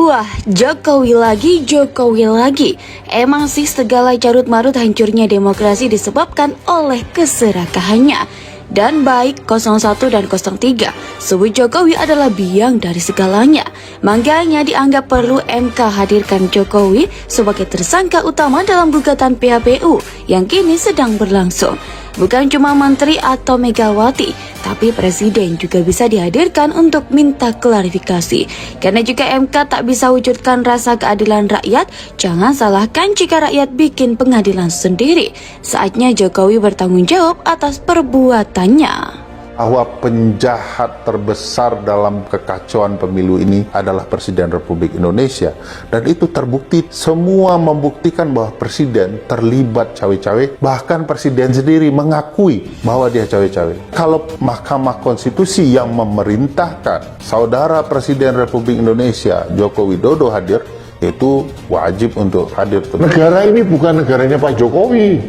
Wah, Jokowi lagi. Emang sih segala carut-marut hancurnya demokrasi disebabkan oleh keserakahannya. Dan baik 01 dan 03, sebut Jokowi adalah biang dari segalanya. Makanya dianggap perlu MK hadirkan Jokowi sebagai tersangka utama dalam gugatan PHPU yang kini sedang berlangsung. Bukan cuma menteri atau Megawati, tapi presiden juga bisa dihadirkan untuk minta klarifikasi. Karena jika MK tak bisa wujudkan rasa keadilan rakyat, jangan salahkan jika rakyat bikin pengadilan sendiri. Saatnya Jokowi bertanggung jawab atas perbuatannya. Bahwa penjahat terbesar dalam kekacauan pemilu ini adalah Presiden Republik Indonesia, dan itu terbukti. Semua membuktikan bahwa Presiden terlibat cawe-cawe, bahkan Presiden sendiri mengakui bahwa dia cawe-cawe. Kalau Mahkamah Konstitusi yang memerintahkan saudara Presiden Republik Indonesia Joko Widodo hadir, itu wajib untuk hadir. Negara ini bukan negaranya Pak Jokowi.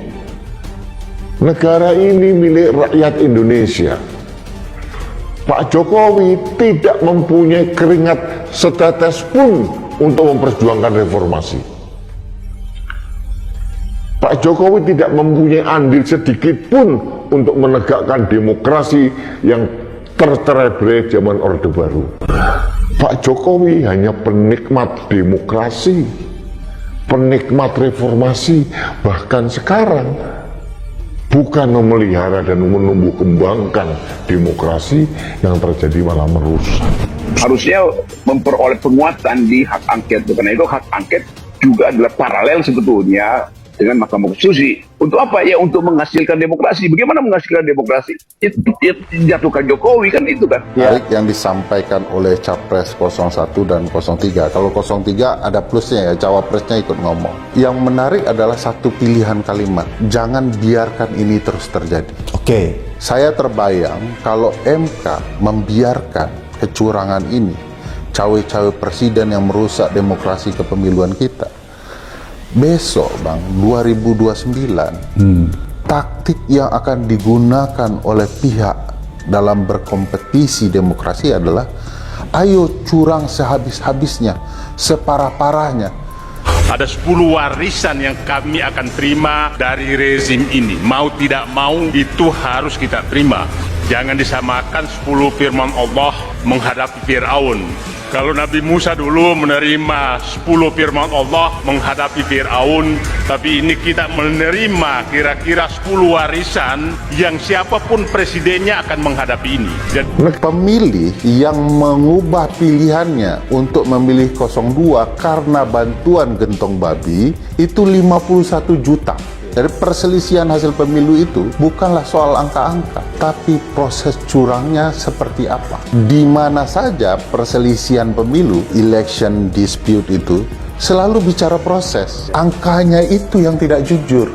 Negara ini milik rakyat Indonesia. Pak Jokowi tidak mempunyai keringat setetes pun untuk memperjuangkan reformasi. Pak Jokowi tidak mempunyai andil sedikit pun untuk menegakkan demokrasi yang tercerai-berai zaman Orde Baru. Pak Jokowi hanya penikmat demokrasi, penikmat reformasi, bahkan sekarang bukan memelihara dan menumbuh kembangkan demokrasi, yang terjadi malah merusak. Harusnya memperoleh penguatan di hak angket, karena itu hak angket juga adalah paralel sebetulnya dengan Mahkamah Konstitusi. Untuk apa? Ya untuk menghasilkan demokrasi. Bagaimana menghasilkan demokrasi? Itu jatuhkan Jokowi kan, itu kan. Menarik yang disampaikan oleh Capres 01 dan 03. Kalau 03 ada plusnya ya, cawapresnya ikut ngomong. Yang menarik adalah satu pilihan kalimat, jangan biarkan ini terus terjadi. Oke. Saya terbayang kalau MK membiarkan kecurangan ini, cawe-cawe presiden yang merusak demokrasi kepemiluan kita, besok Bang, 2029, taktik yang akan digunakan oleh pihak dalam berkompetisi demokrasi adalah ayo curang sehabis-habisnya, separah-parahnya. Ada 10 warisan yang kami akan terima dari rezim ini. Mau tidak mau itu harus kita terima. Jangan disamakan 10 firman Allah menghadapi Fir'aun. Kalau Nabi Musa dulu menerima 10 firman Allah menghadapi Fir'aun, tapi ini kita menerima kira-kira 10 warisan yang siapapun presidennya akan menghadapi ini. Pemilih yang mengubah pilihannya untuk memilih 02 karena bantuan gentong babi itu 51 juta. Dari perselisihan hasil pemilu itu bukanlah soal angka-angka, tapi proses curangnya seperti apa. Di mana saja perselisihan pemilu, election dispute itu selalu bicara proses. Angkanya itu yang tidak jujur.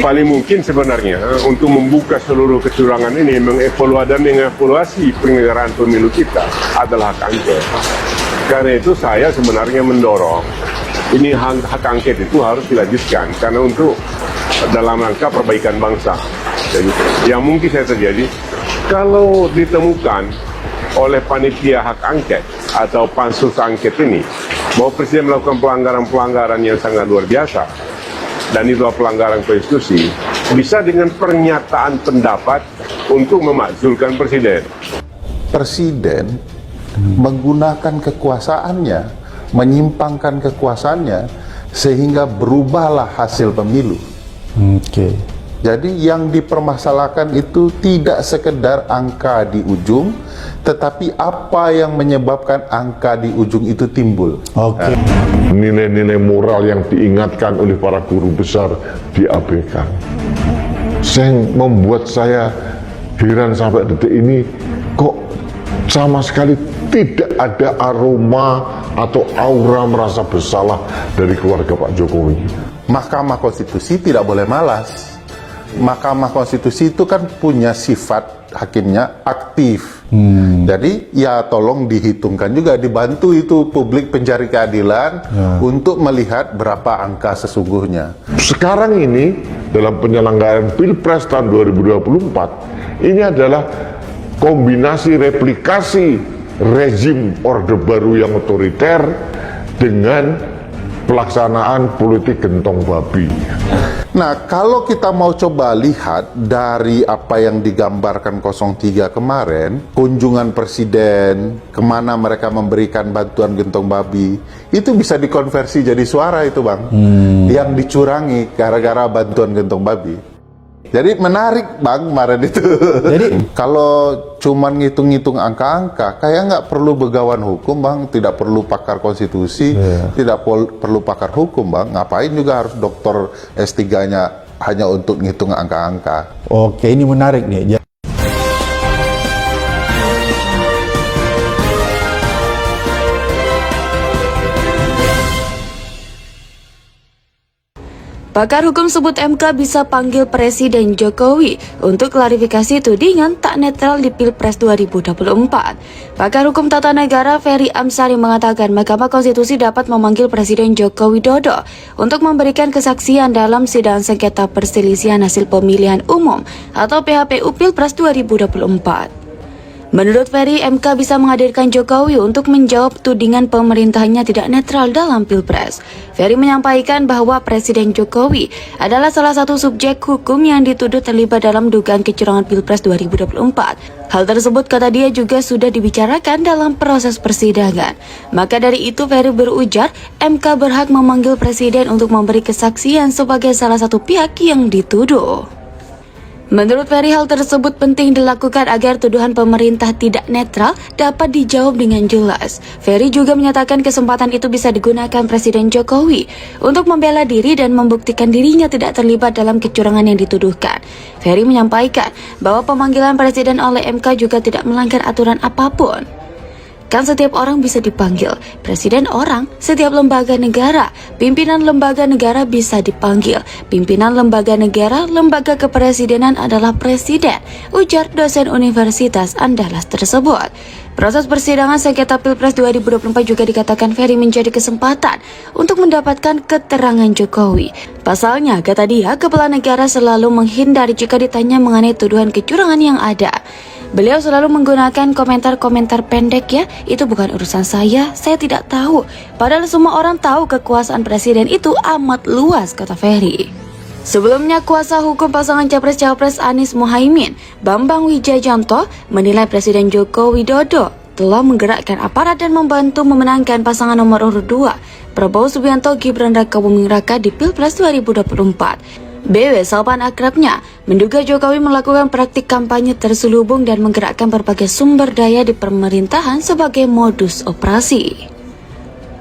Paling mungkin sebenarnya untuk membuka seluruh kecurangan ini, mengevaluasi dan mengevaluasi penyelenggaraan pemilu kita adalah hak angket. Karena itu saya sebenarnya mendorong ini hak angket itu harus dilanjutkan, karena untuk dalam rangka perbaikan bangsa. Jadi, yang mungkin saya terjadi kalau ditemukan oleh panitia hak angket atau pansus angket ini bahwa presiden melakukan pelanggaran-pelanggaran yang sangat luar biasa dan itu pelanggaran konstitusi, bisa dengan pernyataan pendapat untuk memakzulkan presiden. Presiden menggunakan kekuasaannya, menyimpangkan kekuasaannya sehingga berubahlah hasil pemilu. Oke. Jadi yang dipermasalahkan itu tidak sekedar angka di ujung, tetapi apa yang menyebabkan angka di ujung itu timbul. Oke. Nilai-nilai moral yang diingatkan oleh para guru besar diabaikan. Yang membuat saya heran sampai detik ini, kok sama sekali tidak ada aroma atau aura merasa bersalah dari keluarga Pak Jokowi. Mahkamah Konstitusi tidak boleh malas. Mahkamah Konstitusi itu kan punya sifat hakimnya aktif. Jadi ya tolong dihitungkan juga, dibantu itu publik pencari keadilan untuk melihat berapa angka sesungguhnya. Sekarang ini dalam penyelenggaraan Pilpres tahun 2024 ini adalah kombinasi replikasi rezim Orde Baru yang otoriter dengan pelaksanaan politik gentong babi. Nah, kalau kita mau coba lihat dari apa yang digambarkan 03 kemarin, kunjungan presiden, kemana mereka memberikan bantuan gentong babi, itu bisa dikonversi jadi suara itu, Bang. Yang dicurangi gara-gara bantuan gentong babi. Jadi menarik, Bang, kemarin itu. Jadi kalau cuman ngitung-ngitung angka-angka, kayak nggak perlu begawan hukum, Bang. Tidak perlu pakar konstitusi, tidak perlu pakar hukum, Bang. Ngapain juga harus doktor S3-nya hanya untuk ngitung angka-angka. Oke, ini menarik nih. Pakar hukum sebut MK bisa panggil Presiden Jokowi untuk klarifikasi tudingan tak netral di Pilpres 2024. Pakar hukum tata negara Ferry Amsari mengatakan Mahkamah Konstitusi dapat memanggil Presiden Joko Widodo untuk memberikan kesaksian dalam sidang sengketa perselisihan hasil pemilihan umum atau PHPU Pilpres 2024. Menurut Ferry, MK bisa menghadirkan Jokowi untuk menjawab tudingan pemerintahnya tidak netral dalam Pilpres. Ferry menyampaikan bahwa Presiden Jokowi adalah salah satu subjek hukum yang dituduh terlibat dalam dugaan kecurangan Pilpres 2024. Hal tersebut, kata dia, juga sudah dibicarakan dalam proses persidangan. Maka dari itu, Ferry berujar, MK berhak memanggil Presiden untuk memberi kesaksian sebagai salah satu pihak yang dituduh. Menurut Ferry, hal tersebut penting dilakukan agar tuduhan pemerintah tidak netral dapat dijawab dengan jelas. Ferry juga menyatakan kesempatan itu bisa digunakan Presiden Jokowi untuk membela diri dan membuktikan dirinya tidak terlibat dalam kecurangan yang dituduhkan. Ferry menyampaikan bahwa pemanggilan Presiden oleh MK juga tidak melanggar aturan apapun. Kan setiap orang bisa dipanggil, presiden orang, setiap lembaga negara, pimpinan lembaga negara bisa dipanggil. Pimpinan lembaga negara, lembaga kepresidenan adalah presiden, ujar dosen Universitas Andalas tersebut. Proses persidangan sengketa Pilpres 2024 juga dikatakan Ferry menjadi kesempatan untuk mendapatkan keterangan Jokowi. Pasalnya, kata dia, kepala negara selalu menghindari jika ditanya mengenai tuduhan kecurangan yang ada. Beliau selalu menggunakan komentar-komentar pendek, ya, itu bukan urusan saya tidak tahu. Padahal semua orang tahu kekuasaan presiden itu amat luas, kata Ferry. Sebelumnya, kuasa hukum pasangan Capres-Cawapres Anies Mohaimin, Bambang Wijayanto, menilai Presiden Joko Widodo telah menggerakkan aparat dan membantu memenangkan pasangan nomor urut 2, Prabowo Subianto Gibran Raka Buming Raka di Pilpres 2024. BW, salpan akrabnya, menduga Jokowi melakukan praktik kampanye terselubung dan menggerakkan berbagai sumber daya di pemerintahan sebagai modus operasi.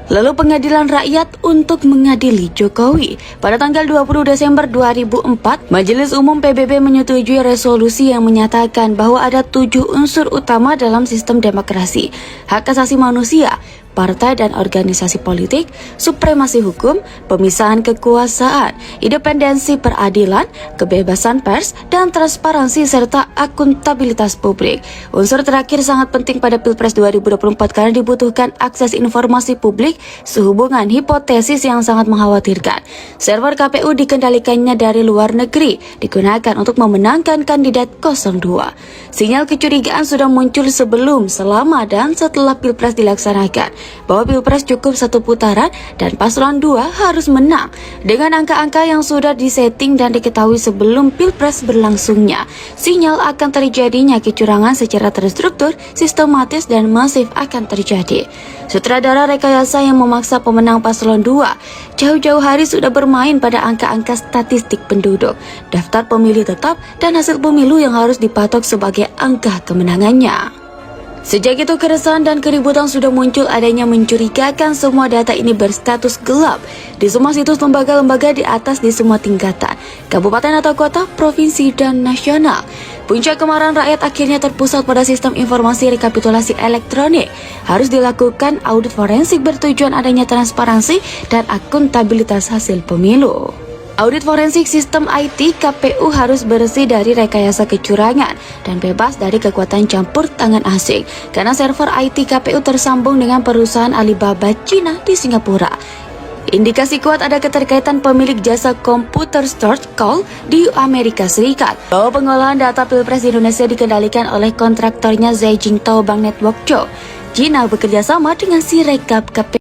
Lalu Pengadilan Rakyat untuk mengadili Jokowi. Pada tanggal 20 Desember 2004, Majelis Umum PBB menyetujui resolusi yang menyatakan bahwa ada 7 unsur utama dalam sistem demokrasi: hak asasi manusia, partai dan organisasi politik, supremasi hukum, pemisahan kekuasaan, independensi peradilan, kebebasan pers, dan transparansi serta akuntabilitas publik. Unsur terakhir sangat penting pada Pilpres 2024 karena dibutuhkan akses informasi publik sehubungan hipotesis yang sangat mengkhawatirkan. Server KPU dikendalikannya dari luar negeri, digunakan untuk memenangkan kandidat 02. Sinyal kecurigaan sudah muncul sebelum, selama, dan setelah Pilpres dilaksanakan bahwa Pilpres cukup 1 putaran dan paslon 2 harus menang dengan angka-angka yang sudah disetting dan diketahui sebelum Pilpres berlangsungnya. Sinyal akan terjadinya kecurangan secara terstruktur, sistematis, dan masif akan terjadi. Sutradara rekayasa yang memaksa pemenang paslon 2 jauh-jauh hari sudah bermain pada angka-angka statistik penduduk, daftar pemilih tetap, dan hasil pemilu yang harus dipatok sebagai angka kemenangannya. Sejak itu keresahan dan keributan sudah muncul, adanya mencurigakan semua data ini berstatus gelap di semua situs lembaga-lembaga di atas di semua tingkatan, kabupaten atau kota, provinsi, dan nasional. Puncak kemarahan rakyat akhirnya terpusat pada sistem informasi rekapitulasi elektronik. Harus dilakukan audit forensik bertujuan adanya transparansi dan akuntabilitas hasil pemilu. Audit forensik sistem IT KPU harus bersih dari rekayasa kecurangan dan bebas dari kekuatan campur tangan asing karena server IT KPU tersambung dengan perusahaan Alibaba Cina di Singapura. Indikasi kuat ada keterkaitan pemilik jasa komputer Storage Call di Amerika Serikat. Bahwa pengolahan data Pilpres di Indonesia dikendalikan oleh kontraktornya Zhejiang Bank Network Co. Cina bekerja sama dengan Sirekap KPU.